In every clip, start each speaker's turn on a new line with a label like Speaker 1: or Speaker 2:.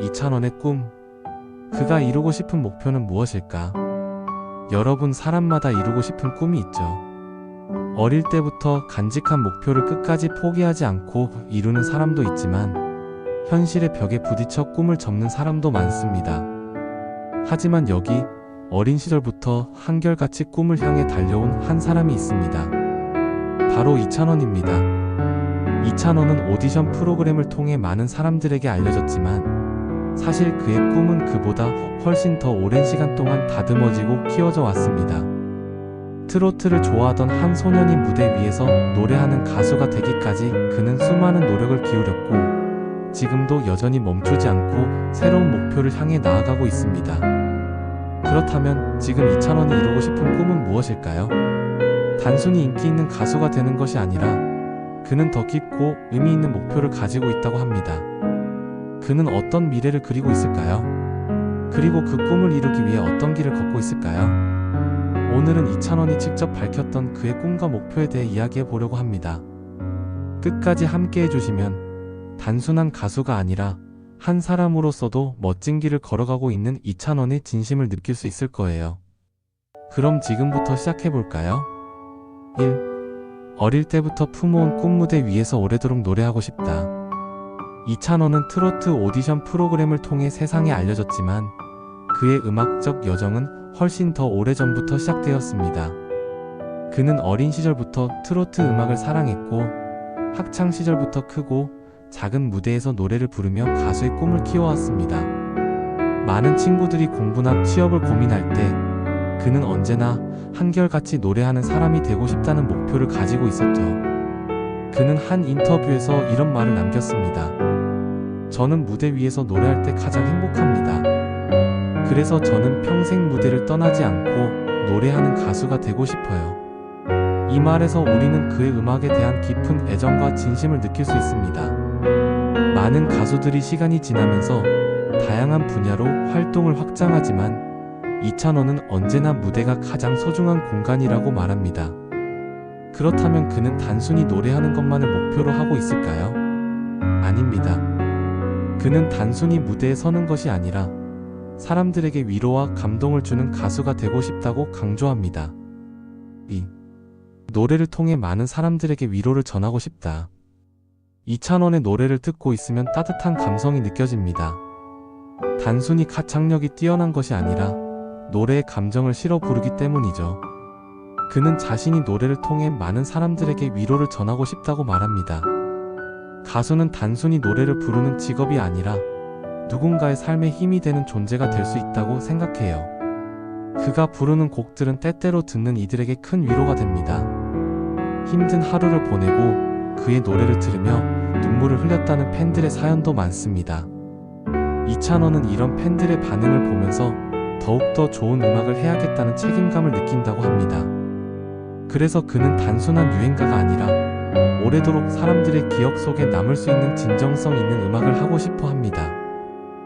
Speaker 1: 이찬원의 꿈. 그가 이루고 싶은 목표는 무엇일까? 여러분, 사람마다 이루고 싶은 꿈이 있죠. 어릴 때부터 간직한 목표를 끝까지 포기하지 않고 이루는 사람도 있지만 현실의 벽에 부딪혀 꿈을 접는 사람도 많습니다. 하지만 여기 어린 시절부터 한결같이 꿈을 향해 달려온 한 사람이 있습니다. 바로 이찬원입니다. 이찬원은 오디션 프로그램을 통해 많은 사람들에게 알려졌지만 사실 그의 꿈은 그보다 훨씬 더 오랜 시간 동안 다듬어지고 키워져 왔습니다. 트로트를 좋아하던 한 소년이 무대 위에서 노래하는 가수가 되기까지 그는 수많은 노력을 기울였고 지금도 여전히 멈추지 않고 새로운 목표를 향해 나아가고 있습니다. 그렇다면 지금 이찬원이 이루고 싶은 꿈은 무엇일까요? 단순히 인기 있는 가수가 되는 것이 아니라 그는 더 깊고 의미 있는 목표를 가지고 있다고 합니다. 그는 어떤 미래를 그리고 있을까요? 그리고 그 꿈을 이루기 위해 어떤 길을 걷고 있을까요? 오늘은 이찬원이 직접 밝혔던 그의 꿈과 목표에 대해 이야기해 보려고 합니다. 끝까지 함께 해주시면 단순한 가수가 아니라 한 사람으로서도 멋진 길을 걸어가고 있는 이찬원의 진심을 느낄 수 있을 거예요. 그럼 지금부터 시작해 볼까요? 1. 어릴 때부터 품어온 꿈 무대 위에서 오래도록 노래하고 싶다. 이찬원은 트로트 오디션 프로그램을 통해 세상에 알려졌지만 그의 음악적 여정은 훨씬 더 오래전부터 시작되었습니다. 그는 어린 시절부터 트로트 음악을 사랑했고 학창 시절부터 크고 작은 무대에서 노래를 부르며 가수의 꿈을 키워왔습니다. 많은 친구들이 공부나 취업을 고민할 때 그는 언제나 한결같이 노래하는 사람이 되고 싶다는 목표를 가지고 있었죠. 그는 한 인터뷰에서 이런 말을 남겼습니다. 저는 무대 위에서 노래할 때 가장 행복합니다. 그래서 저는 평생 무대를 떠나지 않고 노래하는 가수가 되고 싶어요. 이 말에서 우리는 그의 음악에 대한 깊은 애정과 진심을 느낄 수 있습니다. 많은 가수들이 시간이 지나면서 다양한 분야로 활동을 확장하지만 이찬원은 언제나 무대가 가장 소중한 공간이라고 말합니다. 그렇다면 그는 단순히 노래하는 것만을 목표로 하고 있을까요? 아닙니다. 그는 단순히 무대에 서는 것이 아니라 사람들에게 위로와 감동을 주는 가수가 되고 싶다고 강조합니다. 2. 노래를 통해 많은 사람들에게 위로를 전하고 싶다. 이찬원의 노래를 듣고 있으면 따뜻한 감성이 느껴집니다. 단순히 가창력이 뛰어난 것이 아니라 노래의 감정을 실어 부르기 때문이죠. 그는 자신이 노래를 통해 많은 사람들에게 위로를 전하고 싶다고 말합니다. 가수는 단순히 노래를 부르는 직업이 아니라 누군가의 삶에 힘이 되는 존재가 될 수 있다고 생각해요. 그가 부르는 곡들은 때때로 듣는 이들에게 큰 위로가 됩니다. 힘든 하루를 보내고 그의 노래를 들으며 눈물을 흘렸다는 팬들의 사연도 많습니다. 이찬원은 이런 팬들의 반응을 보면서 더욱더 좋은 음악을 해야겠다는 책임감을 느낀다고 합니다. 그래서 그는 단순한 유행가가 아니라 오래도록 사람들의 기억 속에 남을 수 있는 진정성 있는 음악을 하고 싶어 합니다.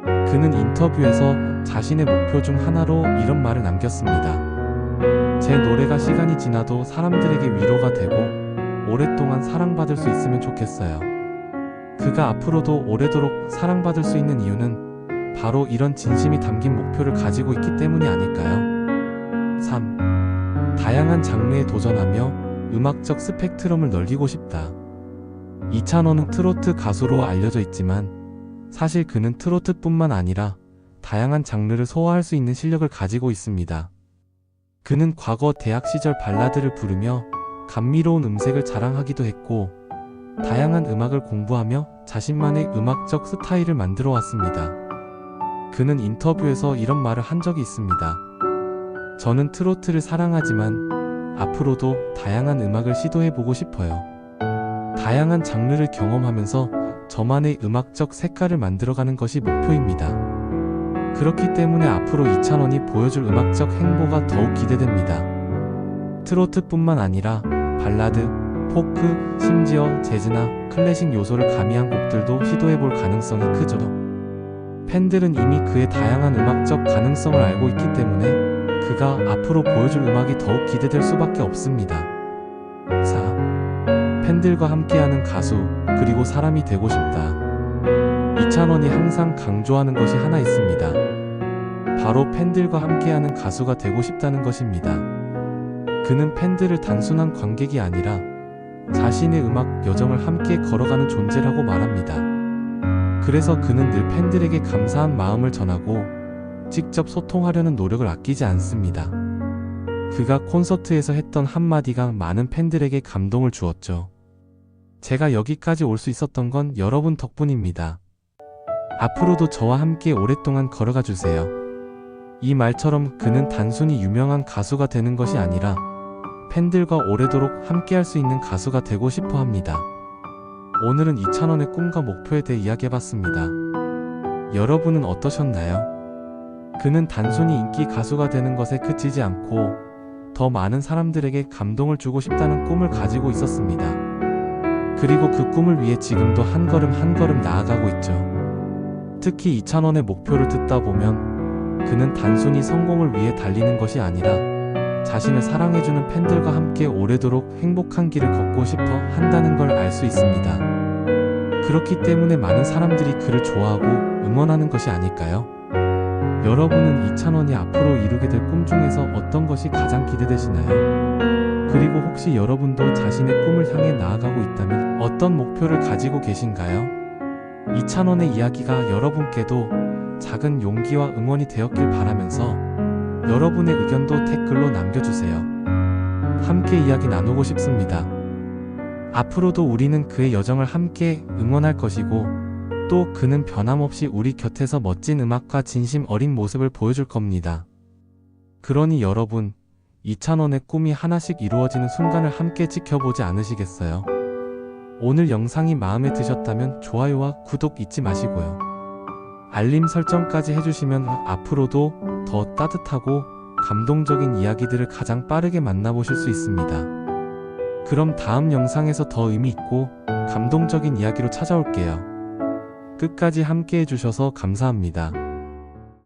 Speaker 1: 그는 인터뷰에서 자신의 목표 중 하나로 이런 말을 남겼습니다. 제 노래가 시간이 지나도 사람들에게 위로가 되고 오랫동안 사랑받을 수 있으면 좋겠어요. 그가 앞으로도 오래도록 사랑받을 수 있는 이유는 바로 이런 진심이 담긴 목표를 가지고 있기 때문이 아닐까요? 3. 다양한 장르에 도전하며 음악적 스펙트럼을 넓히고 싶다. 이찬원은 트로트 가수로 알려져 있지만 사실 그는 트로트뿐만 아니라 다양한 장르를 소화할 수 있는 실력을 가지고 있습니다. 그는 과거 대학 시절 발라드를 부르며 감미로운 음색을 자랑하기도 했고 다양한 음악을 공부하며 자신만의 음악적 스타일을 만들어 왔습니다. 그는 인터뷰에서 이런 말을 한 적이 있습니다. 저는 트로트를 사랑하지만 앞으로도 다양한 음악을 시도해보고 싶어요. 다양한 장르를 경험하면서 저만의 음악적 색깔을 만들어가는 것이 목표입니다. 그렇기 때문에 앞으로 이찬원이 보여줄 음악적 행보가 더욱 기대됩니다. 트로트뿐만 아니라 발라드, 포크, 심지어 재즈나 클래식 요소를 가미한 곡들도 시도해볼 가능성이 크죠. 팬들은 이미 그의 다양한 음악적 가능성을 알고 있기 때문에 그가 앞으로 보여줄 음악이 더욱 기대될 수밖에 없습니다. 4. 팬들과 함께하는 가수, 그리고 사람이 되고 싶다. 이찬원이 항상 강조하는 것이 하나 있습니다. 바로 팬들과 함께하는 가수가 되고 싶다는 것입니다. 그는 팬들을 단순한 관객이 아니라 자신의 음악 여정을 함께 걸어가는 존재라고 말합니다. 그래서 그는 늘 팬들에게 감사한 마음을 전하고 직접 소통하려는 노력을 아끼지 않습니다. 그가 콘서트에서 했던 한마디가 많은 팬들에게 감동을 주었죠. 제가 여기까지 올 수 있었던 건 여러분 덕분입니다. 앞으로도 저와 함께 오랫동안 걸어가 주세요. 이 말처럼 그는 단순히 유명한 가수가 되는 것이 아니라 팬들과 오래도록 함께할 수 있는 가수가 되고 싶어 합니다. 오늘은 이찬원의 꿈과 목표에 대해 이야기해봤습니다. 여러분은 어떠셨나요? 그는 단순히 인기 가수가 되는 것에 그치지 않고 더 많은 사람들에게 감동을 주고 싶다는 꿈을 가지고 있었습니다. 그리고 그 꿈을 위해 지금도 한 걸음 한 걸음 나아가고 있죠. 특히 이찬원의 목표를 듣다 보면 그는 단순히 성공을 위해 달리는 것이 아니라 자신을 사랑해주는 팬들과 함께 오래도록 행복한 길을 걷고 싶어 한다는 걸 알 수 있습니다. 그렇기 때문에 많은 사람들이 그를 좋아하고 응원하는 것이 아닐까요? 여러분은 이찬원이 앞으로 이루게 될 꿈 중에서 어떤 것이 가장 기대되시나요? 그리고 혹시 여러분도 자신의 꿈을 향해 나아가고 있다면 어떤 목표를 가지고 계신가요? 이찬원의 이야기가 여러분께도 작은 용기와 응원이 되었길 바라면서 여러분의 의견도 댓글로 남겨주세요. 함께 이야기 나누고 싶습니다. 앞으로도 우리는 그의 여정을 함께 응원할 것이고 또 그는 변함없이 우리 곁에서 멋진 음악과 진심 어린 모습을 보여줄 겁니다. 그러니 여러분, 이찬원의 꿈이 하나씩 이루어지는 순간을 함께 지켜보지 않으시겠어요? 오늘 영상이 마음에 드셨다면 좋아요와 구독 잊지 마시고요. 알림 설정까지 해주시면 앞으로도 더 따뜻하고 감동적인 이야기들을 가장 빠르게 만나보실 수 있습니다. 그럼 다음 영상에서 더 의미있고 감동적인 이야기로 찾아올게요. 끝까지 함께 해주셔서 감사합니다.